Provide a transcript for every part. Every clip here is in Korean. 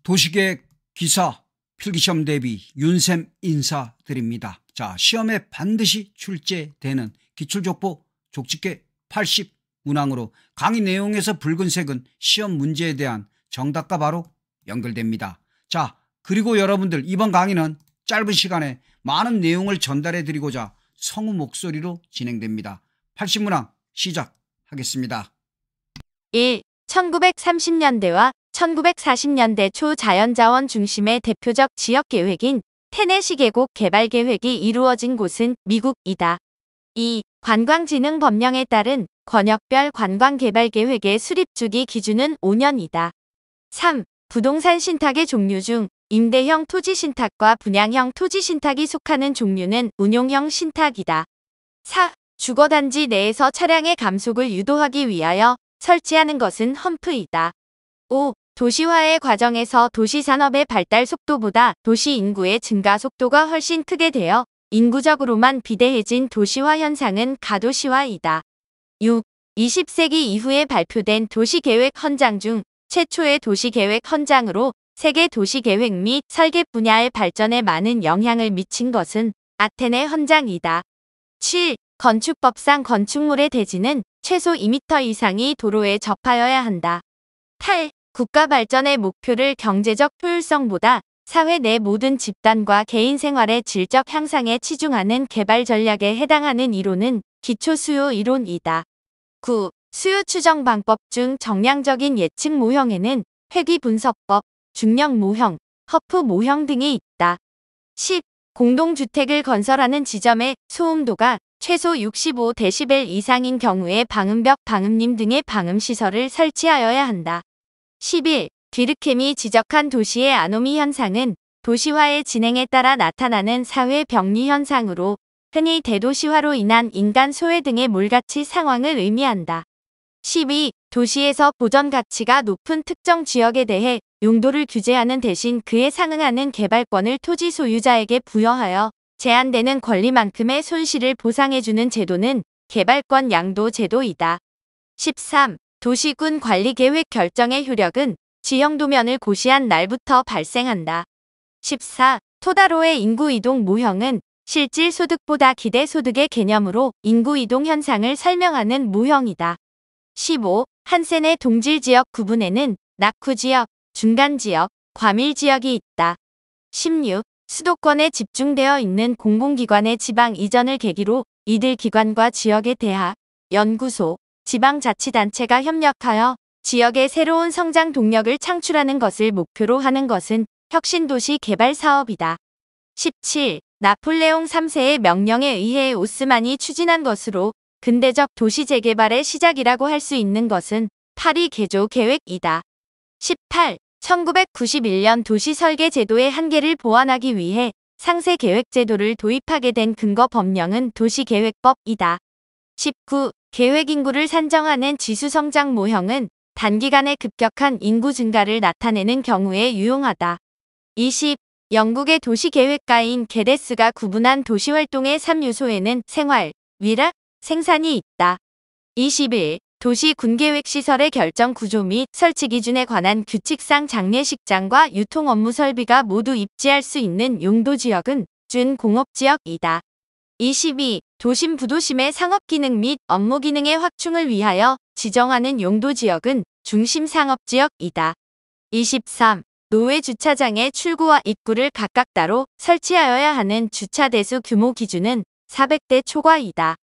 도시계획 기사 필기시험 대비 윤쌤 인사드립니다. 자, 시험에 반드시 출제되는 기출족보 족집게 80 문항으로 강의 내용에서 붉은색은 시험 문제에 대한 정답과 바로 연결됩니다. 자, 그리고 여러분들 이번 강의는 짧은 시간에 많은 내용을 전달해 드리고자 성우 목소리로 진행됩니다. 80문항 시작하겠습니다. 1. 1930년대와 1940년대 초 자연자원 중심의 대표적 지역계획인 테네시 계곡 개발계획이 이루어진 곳은 미국이다. 2. 관광진흥법령에 따른 권역별 관광개발계획의 수립주기 기준은 5년이다. 3. 부동산 신탁의 종류 중 임대형 토지신탁과 분양형 토지신탁이 속하는 종류는 운용형 신탁이다. 4. 주거단지 내에서 차량의 감속을 유도하기 위하여 설치하는 것은 험프이다. 5. 도시화의 과정에서 도시산업의 발달 속도보다 도시 인구의 증가 속도가 훨씬 크게 되어 인구적으로만 비대해진 도시화 현상은 가도시화이다. 6. 20세기 이후에 발표된 도시계획 헌장 중 최초의 도시계획 헌장으로 세계 도시계획 및 설계 분야의 발전에 많은 영향을 미친 것은 아테네 헌장이다. 7. 건축법상 건축물의 대지는 최소 2m 이상이 도로에 접하여야 한다. 8. 국가 발전의 목표를 경제적 효율성보다 사회 내 모든 집단과 개인 생활의 질적 향상에 치중하는 개발 전략에 해당하는 이론은 기초수요 이론이다. 9. 수요 추정 방법 중 정량적인 예측 모형에는 회귀분석법, 중력 모형, 허프 모형 등이 있다. 10. 공동주택을 건설하는 지점의 소음도가 최소 65데시벨 이상인 경우에 방음벽, 방음림 등의 방음시설을 설치하여야 한다. 11. 뒤르켐이 지적한 도시의 아노미 현상은 도시화의 진행에 따라 나타나는 사회 병리 현상으로 흔히 대도시화로 인한 인간 소외 등의 몰가치 상황을 의미한다. 12. 도시에서 보전 가치가 높은 특정 지역에 대해 용도를 규제하는 대신 그에 상응하는 개발권을 토지 소유자에게 부여하여 제한되는 권리만큼의 손실을 보상해주는 제도는 개발권 양도 제도이다. 13. 도시군 관리계획 결정의 효력은 지형도면을 고시한 날부터 발생한다. 14. 토다로의 인구이동 모형은 실질 소득보다 기대소득의 개념으로 인구이동 현상을 설명하는 모형이다. 15. 한센의 동질지역 구분에는 낙후지역, 중간지역, 과밀지역이 있다. 16. 수도권에 집중되어 있는 공공기관의 지방 이전을 계기로 이들 기관과 지역의 대학, 연구소, 지방자치단체가 협력하여 지역의 새로운 성장 동력을 창출하는 것을 목표로 하는 것은 혁신도시 개발 사업이다. 17. 나폴레옹 3세의 명령에 의해 오스만이 추진한 것으로 근대적 도시 재개발의 시작이라고 할 수 있는 것은 파리 개조 계획이다. 18. 1991년 도시 설계 제도의 한계를 보완하기 위해 상세 계획 제도를 도입하게 된 근거 법령은 도시계획법이다. 19. 계획 인구를 산정하는 지수 성장 모형은 단기간에 급격한 인구 증가를 나타내는 경우에 유용하다. 20. 영국의 도시계획가인 게데스가 구분한 도시활동의 3요소에는 생활, 위락, 생산이 있다. 21. 도시 군계획 시설의 결정 구조 및 설치 기준에 관한 규칙상 장례식장과 유통 업무 설비가 모두 입지할 수 있는 용도지역은 준공업지역이다. 22. 도심 부도심의 상업기능 및 업무기능의 확충을 위하여 지정하는 용도지역은 중심상업지역이다. 23. 노외 주차장의 출구와 입구를 각각 따로 설치하여야 하는 주차대수 규모 기준은 400대 초과이다.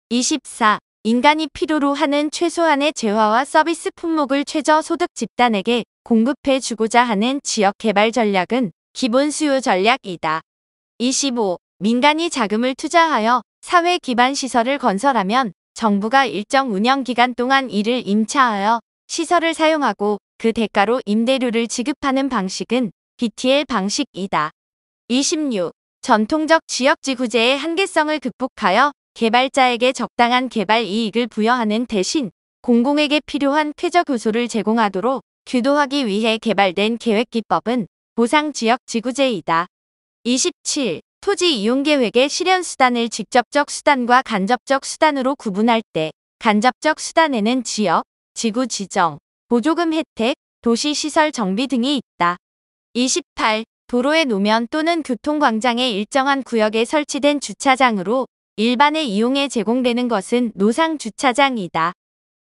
24. 인간이 필요로 하는 최소한의 재화와 서비스 품목을 최저소득 집단에게 공급해 주고자 하는 지역개발 전략은 기본 수요 전략이다. 25. 민간이 자금을 투자하여 사회 기반 시설을 건설하면 정부가 일정 운영 기간 동안 이를 임차하여 시설을 사용하고 그 대가로 임대료를 지급하는 방식은 BTL 방식이다. 26. 전통적 지역지구제의 한계성을 극복하여 개발자에게 적당한 개발 이익을 부여하는 대신 공공에게 필요한 쾌적 요소를 제공하도록 규도하기 위해 개발된 계획기법은 보상지역지구제이다. 27. 토지 이용계획의 실현수단을 직접적 수단과 간접적 수단으로 구분할 때 간접적 수단에는 지역, 지구 지정, 보조금 혜택, 도시시설 정비 등이 있다. 28. 도로의 노면 또는 교통광장의 일정한 구역에 설치된 주차장으로 일반의 이용에 제공되는 것은 노상주차장이다.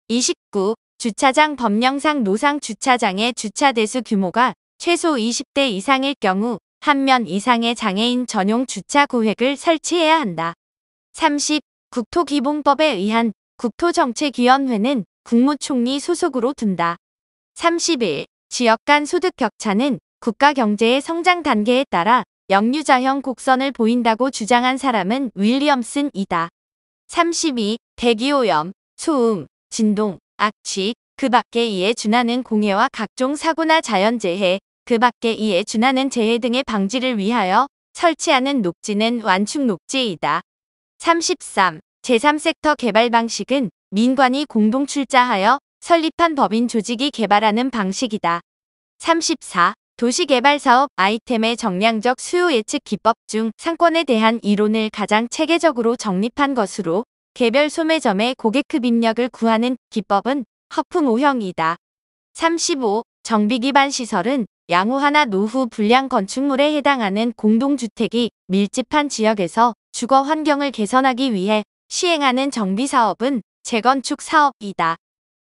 29. 주차장 법령상 노상주차장의 주차대수 규모가 최소 20대 이상일 경우 한 면 이상의 장애인 전용 주차구획을 설치해야 한다. 30. 국토기본법에 의한 국토정책위원회는 국무총리 소속으로 둔다. 31. 지역 간 소득 격차는 국가 경제의 성장 단계에 따라 역류자형 곡선을 보인다고 주장한 사람은 윌리엄슨이다. 32. 대기오염, 소음, 진동, 악취, 그 밖에 이에 준하는 공해와 각종 사고나 자연재해, 그 밖에 이에 준하는 재해 등의 방지를 위하여 설치하는 녹지는 완충 녹지이다. 33. 제3섹터 개발 방식은 민관이 공동 출자하여 설립한 법인 조직이 개발하는 방식이다. 34. 도시개발사업 아이템의 정량적 수요 예측 기법 중 상권에 대한 이론을 가장 체계적으로 정립한 것으로 개별 소매점의 고객급 입력을 구하는 기법은 허프-모형이다. 35. 정비기반 시설은 양호하나 노후 불량 건축물에 해당하는 공동주택이 밀집한 지역에서 주거 환경을 개선하기 위해 시행하는 정비사업은 재건축 사업이다.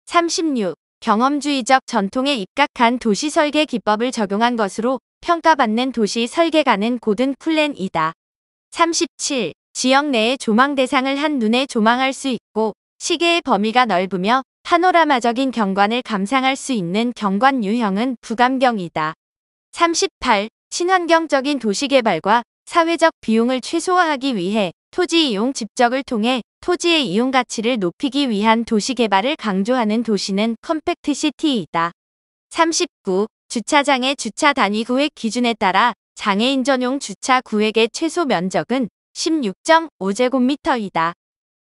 36. 경험주의적 전통에 입각한 도시설계 기법을 적용한 것으로 평가받는 도시설계가는 고든 플랜이다. 37. 지역 내의 조망 대상을 한눈에 조망할 수 있고 시계의 범위가 넓으며 파노라마적인 경관을 감상할 수 있는 경관 유형은 부감경이다. 38. 친환경적인 도시개발과 사회적 비용을 최소화하기 위해 토지 이용 집적을 통해 토지의 이용 가치를 높이기 위한 도시개발을 강조하는 도시는 컴팩트 시티이다. 39. 주차장의 주차 단위 구획 기준에 따라 장애인 전용 주차 구획의 최소 면적은 16.5제곱미터이다.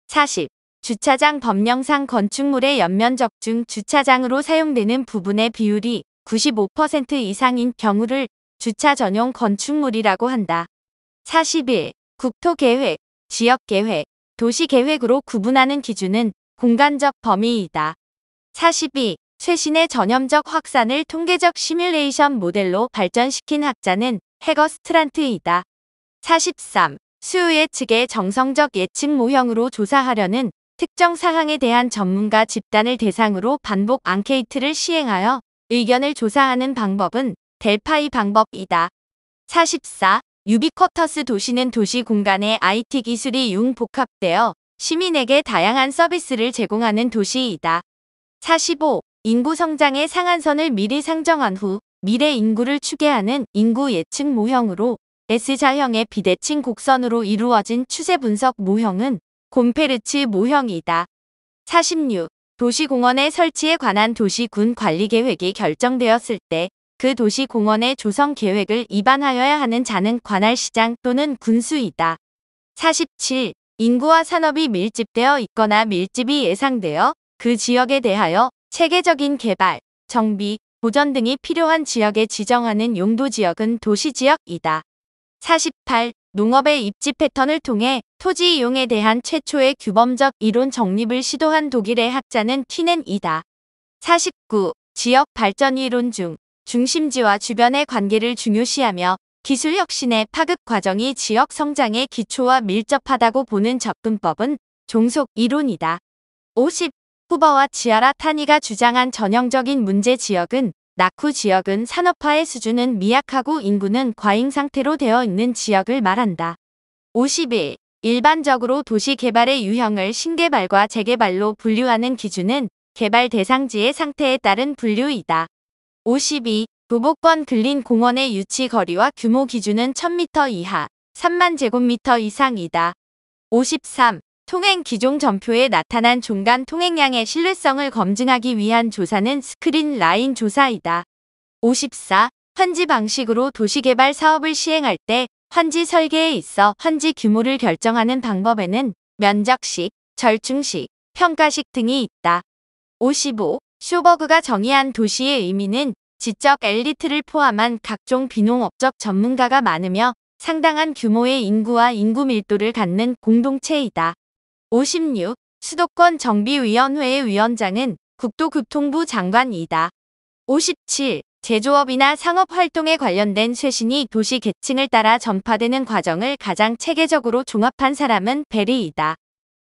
40. 주차장 법령상 건축물의 연면적 중 주차장으로 사용되는 부분의 비율이 95% 이상인 경우를 주차 전용 건축물이라고 한다. 41. 국토계획, 지역계획, 도시계획으로 구분하는 기준은 공간적 범위이다. 42. 쇄신의 전염적 확산을 통계적 시뮬레이션 모델로 발전시킨 학자는 헤거스트란트이다. 43. 수요 예측의 정성적 예측 모형으로 조사하려는 특정 사항에 대한 전문가 집단을 대상으로 반복 앙케이트를 시행하여 의견을 조사하는 방법은 델파이 방법이다. 44. 유비쿼터스 도시는 도시 공간에 IT 기술이 융복합되어 시민에게 다양한 서비스를 제공하는 도시이다. 45. 인구 성장의 상한선을 미리 상정한 후 미래 인구를 추계하는 인구 예측 모형으로 S자형의 비대칭 곡선으로 이루어진 추세 분석 모형은 곰페르츠 모형이다. 46. 도시공원의 설치에 관한 도시군 관리계획이 결정되었을 때 그 도시공원의 조성 계획을 입안하여야 하는 자는 관할시장 또는 군수이다. 47. 인구와 산업이 밀집되어 있거나 밀집이 예상되어 그 지역에 대하여 체계적인 개발, 정비, 보전 등이 필요한 지역에 지정하는 용도지역은 도시지역이다. 48. 농업의 입지 패턴을 통해 토지 이용에 대한 최초의 규범적 이론 정립을 시도한 독일의 학자는 튀넨이다. 49. 지역 발전 이론 중 중심지와 주변의 관계를 중요시하며 기술 혁신의 파급 과정이 지역 성장의 기초와 밀접하다고 보는 접근법은 종속 이론이다. 50. 후버와 지아라 타니가 주장한 전형적인 문제 지역은 낙후 지역은 산업화의 수준은 미약하고 인구는 과잉 상태로 되어 있는 지역을 말한다. 51. 일반적으로 도시 개발의 유형을 신개발과 재개발로 분류하는 기준은 개발 대상지의 상태에 따른 분류이다. 52. 도보권 근린 공원의 유치 거리와 규모 기준은 1000m 이하, 3만 제곱미터 이상이다. 53. 통행 기종 전표에 나타난 종간 통행량의 신뢰성을 검증하기 위한 조사는 스크린 라인 조사이다. 54. 환지 방식으로 도시개발 사업을 시행할 때 환지 설계에 있어 환지 규모를 결정하는 방법에는 면적식, 절충식, 평가식 등이 있다. 55. 쇼버그가 정의한 도시의 의미는 지적 엘리트를 포함한 각종 비농업적 전문가가 많으며 상당한 규모의 인구와 인구 밀도를 갖는 공동체이다. 56. 수도권 정비위원회의 위원장은 국토교통부 장관이다. 57. 제조업이나 상업 활동에 관련된 쇄신이 도시 계층을 따라 전파되는 과정을 가장 체계적으로 종합한 사람은 베리이다.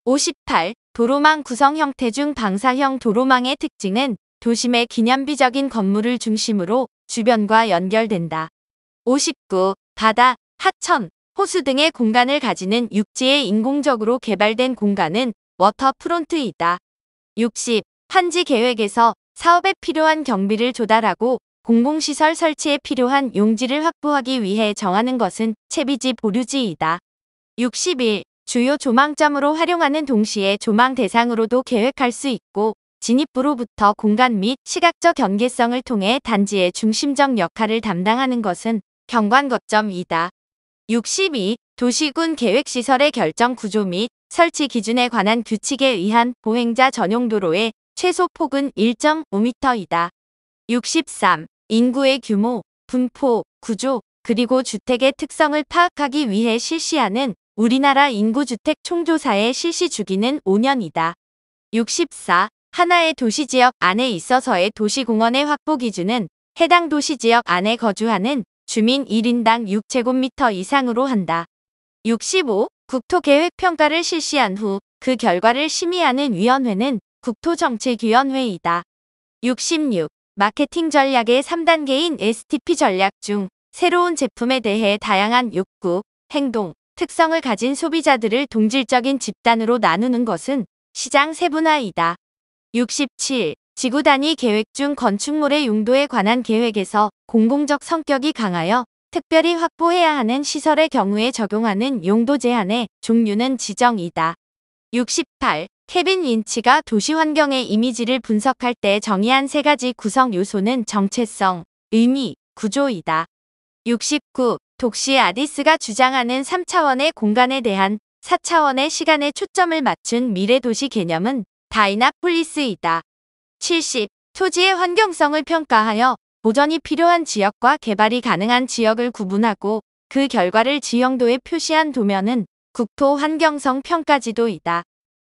58. 도로망 구성 형태 중 방사형 도로망의 특징은 도심의 기념비적인 건물을 중심으로 주변과 연결된다. 59. 바다, 하천, 호수 등의 공간을 가지는 육지에 인공적으로 개발된 공간은 워터프론트이다. 60. 환지 계획에서 사업에 필요한 경비를 조달하고 공공시설 설치에 필요한 용지를 확보하기 위해 정하는 것은 채비지 보류지이다. 61. 주요 조망점으로 활용하는 동시에 조망 대상으로도 계획할 수 있고 진입부로부터 공간 및 시각적 경계성을 통해 단지의 중심적 역할을 담당하는 것은 경관 거점이다. 62. 도시군 계획시설의 결정 구조 및 설치 기준에 관한 규칙에 의한 보행자 전용 도로의 최소 폭은 1.5m이다. 63. 인구의 규모, 분포, 구조, 그리고 주택의 특성을 파악하기 위해 실시하는 우리나라 인구주택 총조사의 실시 주기는 5년이다. 64. 하나의 도시지역 안에 있어서의 도시공원의 확보 기준은 해당 도시지역 안에 거주하는 주민 1인당 6제곱미터 이상으로 한다. 65. 국토계획평가를 실시한 후 그 결과를 심의하는 위원회는 국토정책위원회이다. 66. 마케팅 전략의 3단계인 STP 전략 중 새로운 제품에 대해 다양한 욕구, 행동, 특성을 가진 소비자들을 동질적인 집단으로 나누는 것은 시장 세분화이다. 67. 지구 단위 계획 중 건축물의 용도에 관한 계획에서 공공적 성격이 강하여 특별히 확보해야 하는 시설의 경우에 적용하는 용도 제한의 종류는 지정이다. 68. 케빈 린치가 도시 환경의 이미지를 분석할 때 정의한 3가지 구성 요소는 정체성, 의미, 구조이다. 69. 독시 아디스가 주장하는 3차원의 공간에 대한 4차원의 시간에 초점을 맞춘 미래도시 개념은 다이나폴리스이다. 70. 토지의 환경성을 평가하여 보전이 필요한 지역과 개발이 가능한 지역을 구분하고 그 결과를 지형도에 표시한 도면은 국토환경성 평가지도이다.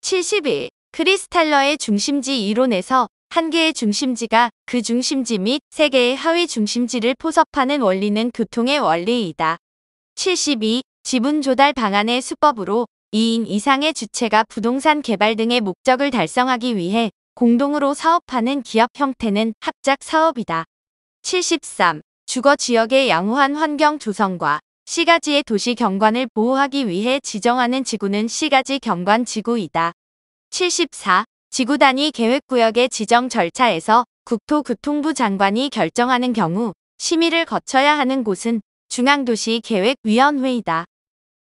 71. 크리스탈러의 중심지 이론에서 한 개의 중심지가 그 중심지 및 3개의 하위 중심지를 포섭하는 원리는 교통의 원리이다. 72. 지분 조달 방안의 수법으로 2인 이상의 주체가 부동산 개발 등의 목적을 달성하기 위해 공동으로 사업하는 기업 형태는 합작 사업이다. 73. 주거 지역의 양호한 환경 조성과 C가지의 도시 경관을 보호하기 위해 지정하는 지구는 C가지 경관 지구이다. 74. 지구 단위 계획구역의 지정 절차에서 국토교통부 장관이 결정하는 경우 심의를 거쳐야 하는 곳은 중앙도시계획위원회이다.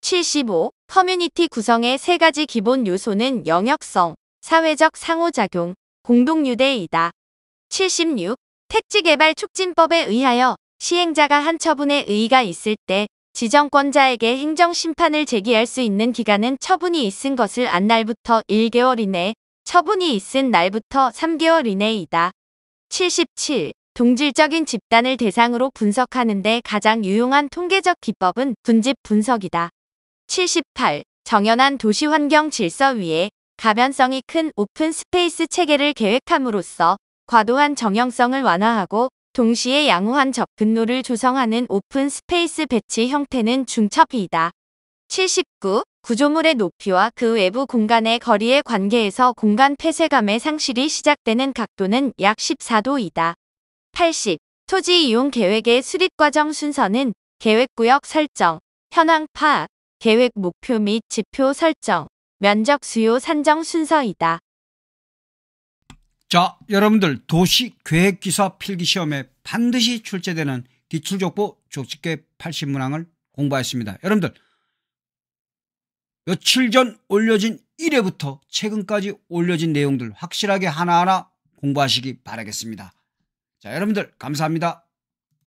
75. 커뮤니티 구성의 3가지 기본 요소는 영역성, 사회적 상호작용, 공동유대이다. 76. 택지개발촉진법에 의하여 시행자가 한 처분에 의의가 있을 때 지정권자에게 행정심판을 제기할 수 있는 기간은 처분이 있은 것을 안 날부터 1개월 이내, 처분이 있은 날부터 3개월 이내이다. 77. 동질적인 집단을 대상으로 분석하는 데 가장 유용한 통계적 기법은 분집 분석이다. 78. 정연한 도시환경 질서 위에 가변성이 큰 오픈 스페이스 체계를 계획함으로써 과도한 정형성을 완화하고 동시에 양호한 접근로를 조성하는 오픈 스페이스 배치 형태는 중첩이다. 79. 구조물의 높이와 그 외부 공간의 거리의 관계에서 공간 폐쇄감의 상실이 시작되는 각도는 약 14도이다. 80. 토지 이용 계획의 수립 과정 순서는 계획구역 설정, 현황 파악, 계획 목표 및 지표 설정, 면적 수요 산정 순서이다. 자, 여러분들 도시계획기사 필기시험에 반드시 출제되는 기출족보 족집게 80문항을 공부하였습니다. 여러분들 며칠 전 올려진 1회부터 최근까지 올려진 내용들 확실하게 하나하나 공부하시기 바라겠습니다. 자, 여러분들 감사합니다.